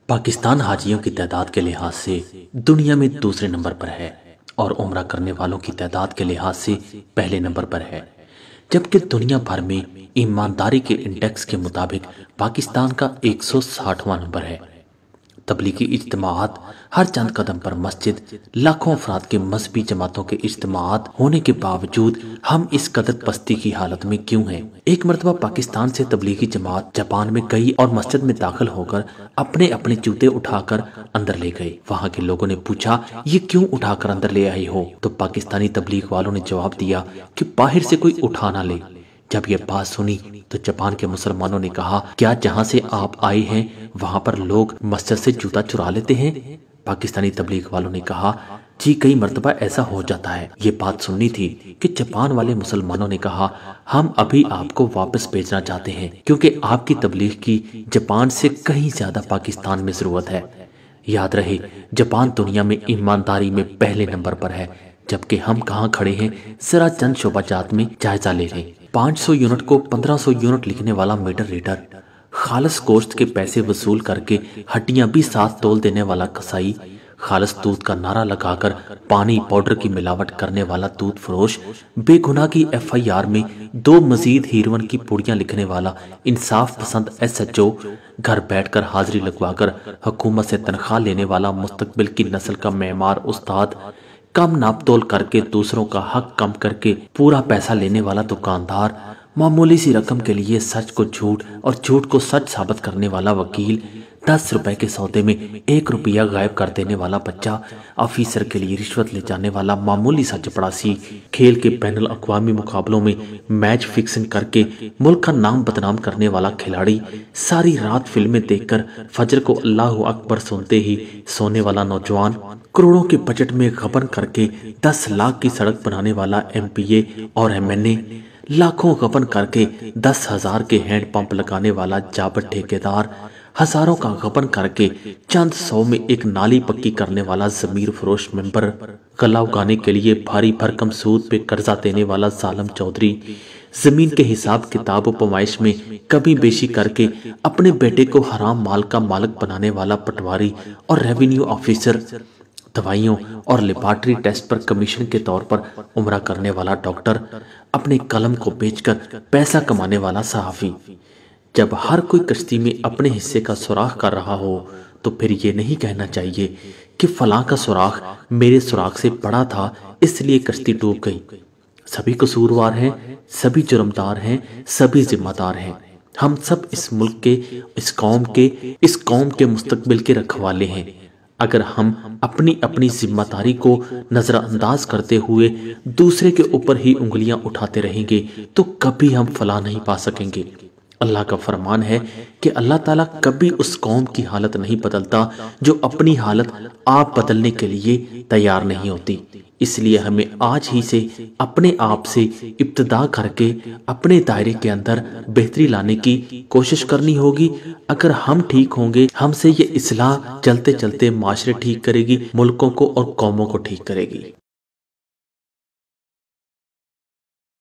پاکستان حاجیوں کی تعداد کے لحاظ سے دنیا میں دوسرے نمبر پر ہے اور عمرہ کرنے والوں کی تعداد کے لحاظ سے پہلے نمبر پر ہے، جبکہ دنیا بھر میں ایمانداری کے انڈیکس کے مطابق پاکستان کا 160واں نمبر ہے۔ تبلیغی اجتماعات ہر چند قدم پر مسجد، لاکھوں افراد کے مذہبی جماعتوں کے اجتماعات ہونے کے باوجود ہم اس قدر پستی کی حالت میں کیوں ہیں؟ ایک مرتبہ پاکستان سے تبلیغی جماعت جاپان میں گئی اور مسجد میں داخل ہو کر اپنے اپنے جوتے اٹھا کر اندر لے گئے۔ وہاں کے لوگوں نے پوچھا، یہ کیوں اٹھا کر اندر لے آئے ہو؟ تو پاکستانی تبلیغ والوں نے جواب دیا کہ باہر سے کوئی اٹھا نہ لے۔ جب یہ بات سنی تو جاپان کے مسلمانوں نے کہا، کیا جہاں سے آپ آئے ہیں وہاں پر لوگ مسجد سے جوتا چرا لیتے ہیں؟ پاکستانی تبلیغ والوں نے کہا، جی کئی مرتبہ ایسا ہو جاتا ہے۔ یہ بات سننی تھی کہ جاپان والے مسلمانوں نے کہا، ہم ابھی آپ کو واپس بھیجنا چاہتے ہیں کیونکہ آپ کی تبلیغ کی جاپان سے کہیں زیادہ پاکستان میں ضرورت ہے۔ یاد رہے، جاپان دنیا میں ایمانداری میں پہلے نمبر پر ہے، جبکہ ہم کہاں کھڑے ہیں؟ ذرا چند شعبہ جات میں جائزہ لے لیں۔ 500 یونٹ کو 1500 یونٹ لکھنے والا میٹر ریڈر، خالص گوشت کے پیسے وصول کر کے ہڈیاں بھی ساتھ تول دینے والا کسائی، خالص دودھ کا نعرہ لگا کر پانی پاؤڈر کی ملاوٹ کرنے والا دودھ فروش، بے گناہ کی FIR میں 2 مزید ہیروئن کی پوڑیاں لکھنے والا انصاف پسند SHO، گھر بیٹھ کر حاضری لگوا کر حکومت سے تنخواہ لینے والا مستقبل کی نسل کا معمار استاد، کم ناپ تول کر کے دوسروں کا حق کم کر کے پورا پیسہ لینے والا دکاندار، معمولی سی رقم کے لیے سچ کو جھوٹ اور جھوٹ کو سچ ثابت کرنے والا وکیل، 10 روپے کے سودے میں 1 روپیہ غائب کر دینے والا بچہ، آفیسر کے لیے رشوت لے جانے والا معمولی سا چپڑاسی، کھیل کے بین الاقوامی مقابلوں میں میچ فکسنگ کر کے ملک کا نام بدنام کرنے والا کھلاڑی، ساری رات فلمیں دیکھ کر فجر کو اللہ اکبر سنتے ہی سونے والا نوجوان، کروڑوں کے بجٹ میں غبن کر کے 10 لاکھ کی سڑک بنانے والا MPA اور MNA، لاکھوں غبن کر کے 10,000 کے ہینڈ پمپ لگانے والا جابر ٹھیکیدار، ہزاروں کا غبن کر کے چند 100 میں ایک نالی پکی کرنے والا ضمیر فروش ممبر، غلہ اگانے کے لیے بھاری بھرکم سود پہ قرضہ دینے والا ظالم چودھری، زمین کے حساب کتاب و پیمائش میں کمی بیشی کر کے اپنے بیٹے کو حرام مال کا مالک بنانے والا پٹواری اور ریونیو آفیسر، دوائیوں اور لیبارٹری ٹیسٹ پر کمیشن کے طور پر عمرہ کرنے والا ڈاکٹر، اپنے قلم کو بیچ کر پیسہ کمانے والا صحافی۔ جب ہر کوئی کشتی میں اپنے حصے کا سوراخ کر رہا ہو تو پھر یہ نہیں کہنا چاہیے کہ فلاں کا سوراخ میرے سوراخ سے بڑا تھا اس لیے کشتی ڈوب گئی۔ سبھی قصوروار ہیں، سبھی جرمدار ہیں، سبھی ذمہ دار ہیں۔ ہم سب اس ملک کے، اس قوم کے مستقبل کے رکھوالے ہیں۔ اگر ہم اپنی ذمہ داری کو نظر انداز کرتے ہوئے دوسرے کے اوپر ہی انگلیاں اٹھاتے رہیں گے تو کبھی ہم فلاح نہیں پا سکیں گے۔ اللہ کا فرمان ہے کہ اللہ تعالیٰ کبھی اس قوم کی حالت نہیں بدلتا جو اپنی حالت آپ بدلنے کے لیے تیار نہیں ہوتی۔ اس لیے ہمیں آج ہی سے اپنے آپ سے ابتدا کر کے اپنے دائرے کے اندر بہتری لانے کی کوشش کرنی ہوگی۔ اگر ہم ٹھیک ہوں گے، ہم سے یہ اصلاح چلتے چلتے معاشرے ٹھیک کرے گی، ملکوں کو اور قوموں کو ٹھیک کرے گی۔